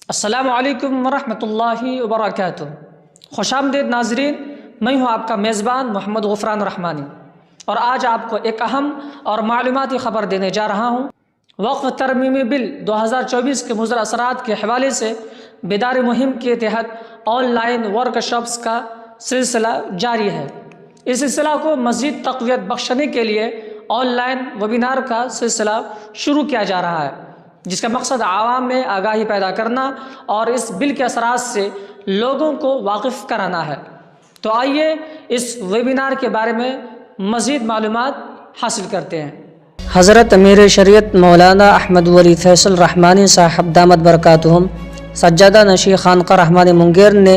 السلام علیکم ورحمۃ اللہ وبرکاتہ۔ خوش آمدید ناظرین، میں ہوں آپ کا میزبان محمد غفران رحمانی، اور آج آپ کو ایک اہم اور معلوماتی خبر دینے جا رہا ہوں۔ وقف ترمیمی بل 2024 کے مضر اثرات کے حوالے سے بیداری مہم کے تحت آن لائن ورکشاپس کا سلسلہ جاری ہے۔ اس سلسلہ کو مزید تقویت بخشنے کے لیے آن لائن ویبینار کا سلسلہ شروع کیا جا رہا ہے، جس کا مقصد عوام میں آگاہی پیدا کرنا اور اس بل کے اثرات سے لوگوں کو واقف کرانا ہے۔ تو آئیے اس ویبینار کے بارے میں مزید معلومات حاصل کرتے ہیں۔ حضرت امیر شریعت مولانا احمد ولی فیصل رحمانی صاحب دامت برکاتہم سجادہ نشی خانقاہ رحمانی منگیر نے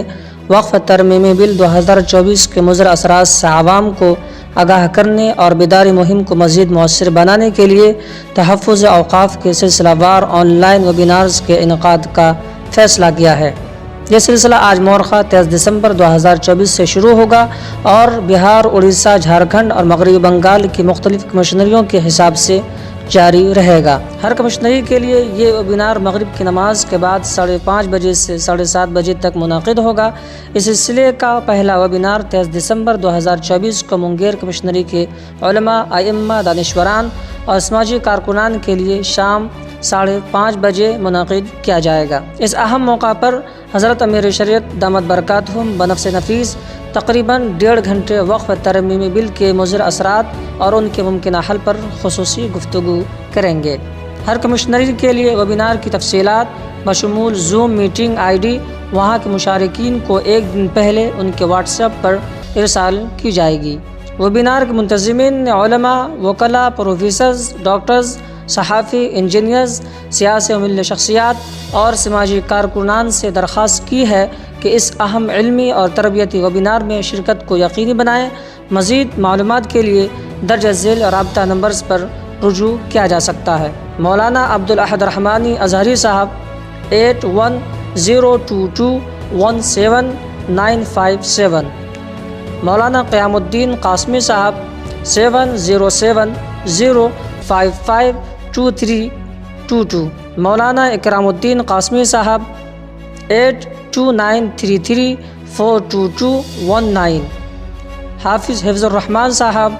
وقف ترمیمی بل 2024 کے مضر اثرات سے عوام کو آگاہ کرنے اور بیداری مہم کو مزید مؤثر بنانے کے لیے تحفظ اوقاف کے سلسلہ وار آن لائن ویبینارز کے انعقاد کا فیصلہ کیا ہے۔ یہ سلسلہ آج مورخہ 23 دسمبر 2024 سے شروع ہوگا اور بہار، اڑیسہ، جھارکھنڈ اور مغربی بنگال کی مختلف کمشنریوں کے حساب سے جاری رہے گا۔ ہر کمشنری کے لیے یہ ویبینار مغرب کی نماز کے بعد 5:30 بجے سے 7:30 بجے تک منعقد ہوگا۔ اس سلسلے کا پہلا ویبینار 23 دسمبر 2024 کو منگیر کمشنری کے علماء، ائمہ، دانشوران اور سماجی کارکنان کے لیے شام 5:30 بجے منعقد کیا جائے گا۔ اس اہم موقع پر حضرت امیر شریعت دامت برکاتہم بنفس نفیس تقریباً 1.5 گھنٹے وقف ترمیمی بل کے مضر اثرات اور ان کے ممکنہ حل پر خصوصی گفتگو کریں گے۔ ہر کمشنری کے لیے ویبینار کی تفصیلات بشمول زوم میٹنگ ID وہاں کے مشارکین کو ایک دن پہلے ان کے واٹس ایپ پر ارسال کی جائے گی۔ ویبینار کے منتظمین نے علماء، وکلاء، پروفیسرز، ڈاکٹرز، صحافی، انجینئرز، سیاسی و ملی شخصیات اور سماجی کارکنان سے درخواست کی ہے کہ اس اہم علمی اور تربیتی ویبینار میں شرکت کو یقینی بنائیں۔ مزید معلومات کے لیے درج ذیل رابطہ نمبرز پر رجوع کیا جا سکتا ہے۔ مولانا عبدالاحد رحمانی ازہری صاحب 8102217957، مولانا قیام الدین قاسمی صاحب 7070552322، مولانا اکرام الدین قاسمی صاحب 8293342219، حافظ حفظ الرحمان صاحب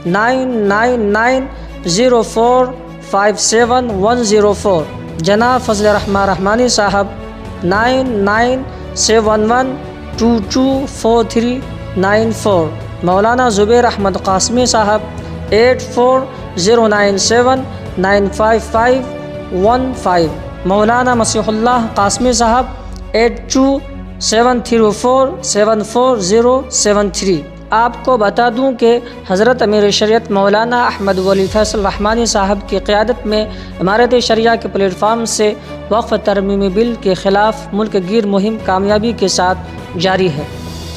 9904571104، جناب فضل الرحمان رحمانی صاحب 9971224394، مولانا زبیر احمد قاسمی صاحب 8409795515، مولانا مسیح اللہ قاسمی صاحب 8273474073۔ آپ کو بتا دوں کہ حضرت امیر شریعت مولانا احمد ولی فیصل رحمانی صاحب کی قیادت میں امارت شریعہ کے پلیٹ فارم سے وقف ترمیمی بل کے خلاف ملک گیر مہم کامیابی کے ساتھ جاری ہے۔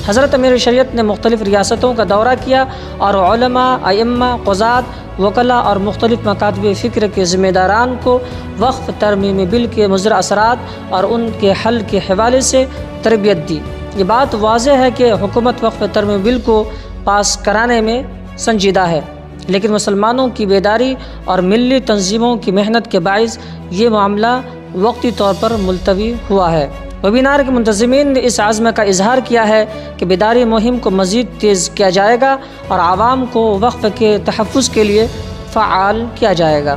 حضرت امیر شریعت نے مختلف ریاستوں کا دورہ کیا اور علماء، ائمہ، قضات، وکلاء اور مختلف مکاتب فکر کے ذمہ داران کو وقف ترمیمی بل کے مضر اثرات اور ان کے حل کے حوالے سے تربیت دی۔ یہ بات واضح ہے کہ حکومت وقف ترمیمی بل کو پاس کرانے میں سنجیدہ ہے، لیکن مسلمانوں کی بیداری اور ملی تنظیموں کی محنت کے باعث یہ معاملہ وقتی طور پر ملتوی ہوا ہے۔ ویبینار کے منتظمین نے اس عزم کا اظہار کیا ہے کہ بیداری مہم کو مزید تیز کیا جائے گا اور عوام کو وقف کے تحفظ کے لیے فعال کیا جائے گا۔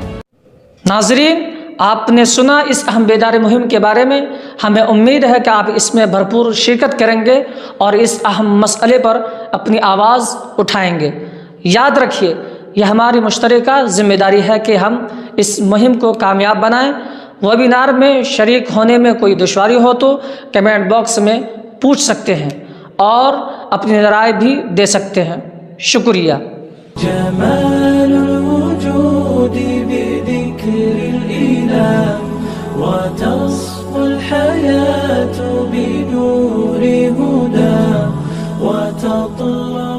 ناظرین، آپ نے سنا اس اہم بیداری مہم کے بارے میں۔ ہمیں امید ہے کہ آپ اس میں بھرپور شرکت کریں گے اور اس اہم مسئلے پر اپنی آواز اٹھائیں گے۔ یاد رکھیے، یہ ہماری مشترکہ ذمہ داری ہے کہ ہم اس مہم کو کامیاب بنائیں۔ ویبینار میں شریک ہونے میں کوئی دشواری ہو تو کمنٹ باکس میں پوچھ سکتے ہیں اور اپنی رائے بھی دے سکتے ہیں۔ شکریہ۔ جمال الوجود بذكر الإله وتصفو الحياة بنور هدى وتطلع